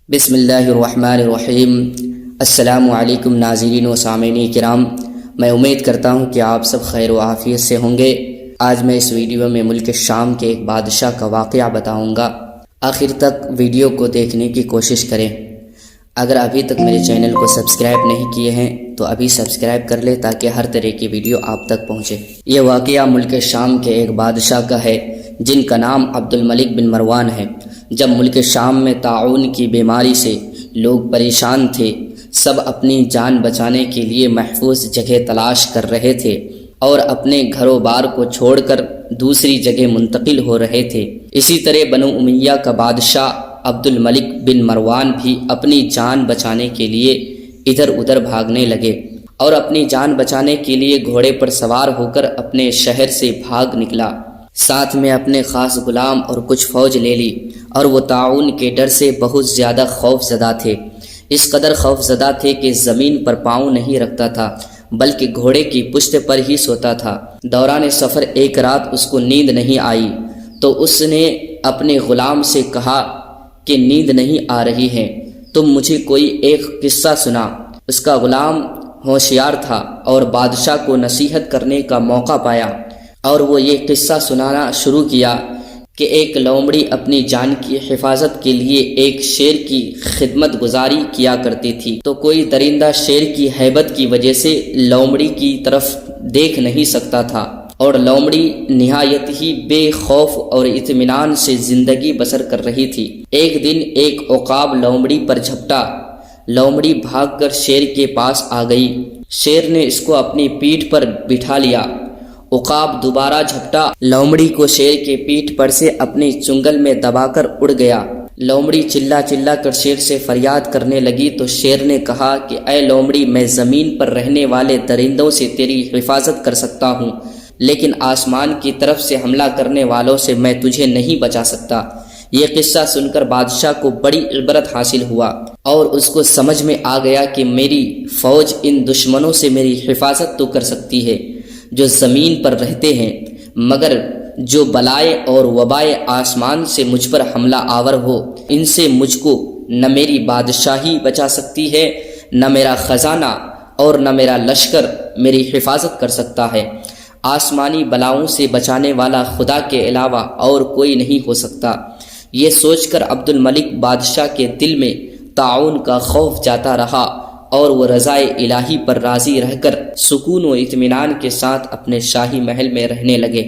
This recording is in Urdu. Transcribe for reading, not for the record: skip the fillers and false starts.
بسم اللہ الرحمن الرحیم۔ السلام علیکم ناظرین و سامعین کرام، میں امید کرتا ہوں کہ آپ سب خیر و عافیت سے ہوں گے۔ آج میں اس ویڈیو میں ملک شام کے ایک بادشاہ کا واقعہ بتاؤں گا۔ آخر تک ویڈیو کو دیکھنے کی کوشش کریں۔ اگر ابھی تک میرے چینل کو سبسکرائب نہیں کیے ہیں تو ابھی سبسکرائب کر لیں تاکہ ہر طرح کی ویڈیو آپ تک پہنچے۔ یہ واقعہ ملک شام کے ایک بادشاہ کا ہے جن کا نام عبد الملک بن مروان ہے۔ جب ملک شام میں طاعون کی بیماری سے لوگ پریشان تھے، سب اپنی جان بچانے کے لیے محفوظ جگہ تلاش کر رہے تھے اور اپنے گھر و بار کو چھوڑ کر دوسری جگہ منتقل ہو رہے تھے۔ اسی طرح بنو امیہ کا بادشاہ عبد الملک بن مروان بھی اپنی جان بچانے کے لیے ادھر ادھر بھاگنے لگے اور اپنی جان بچانے کے لیے گھوڑے پر سوار ہو کر اپنے شہر سے بھاگ نکلا۔ ساتھ میں اپنے خاص غلام اور کچھ فوج لے لی، اور وہ طاعون کے ڈر سے بہت زیادہ خوف زدہ تھے۔ اس قدر خوف زدہ تھے کہ زمین پر پاؤں نہیں رکھتا تھا بلکہ گھوڑے کی پشت پر ہی سوتا تھا۔ دوران سفر ایک رات اس کو نیند نہیں آئی تو اس نے اپنے غلام سے کہا کہ نیند نہیں آ رہی ہے، تم مجھے کوئی ایک قصہ سنا۔ اس کا غلام ہوشیار تھا اور بادشاہ کو نصیحت کرنے کا موقع پایا، اور وہ یہ قصہ سنانا شروع کیا کہ ایک لومڑی اپنی جان کی حفاظت کے لیے ایک شیر کی خدمت گزاری کیا کرتی تھی، تو کوئی درندہ شیر کی ہیبت کی وجہ سے لومڑی کی طرف دیکھ نہیں سکتا تھا، اور لومڑی نہایت ہی بے خوف اور اطمینان سے زندگی بسر کر رہی تھی۔ ایک دن ایک عقاب لومڑی پر جھپٹا۔ لومڑی بھاگ کر شیر کے پاس آ گئی۔ شیر نے اس کو اپنی پیٹھ پر بٹھا لیا۔ عقاب دوبارہ جھپٹا، لومڑی کو شیر کے پیٹھ پر سے اپنی چنگل میں دبا کر اڑ گیا۔ لومڑی چلا چلا کر شیر سے فریاد کرنے لگی تو شیر نے کہا کہ اے لومڑی، میں زمین پر رہنے والے درندوں سے تیری حفاظت کر سکتا ہوں، لیکن آسمان کی طرف سے حملہ کرنے والوں سے میں تجھے نہیں بچا سکتا۔ یہ قصہ سن کر بادشاہ کو بڑی عبرت حاصل ہوا اور اس کو سمجھ میں آ گیا کہ میری فوج ان دشمنوں سے میری حفاظت تو کر سکتی ہے جو زمین پر رہتے ہیں، مگر جو بلائے اور وبائے آسمان سے مجھ پر حملہ آور ہو، ان سے مجھ کو نہ میری بادشاہی بچا سکتی ہے، نہ میرا خزانہ اور نہ میرا لشکر میری حفاظت کر سکتا ہے۔ آسمانی بلاؤں سے بچانے والا خدا کے علاوہ اور کوئی نہیں ہو سکتا۔ یہ سوچ کر عبد الملک بادشاہ کے دل میں طاعون کا خوف جاتا رہا اور وہ رضائے الہی پر راضی رہ کر سکون و اطمینان کے ساتھ اپنے شاہی محل میں رہنے لگے۔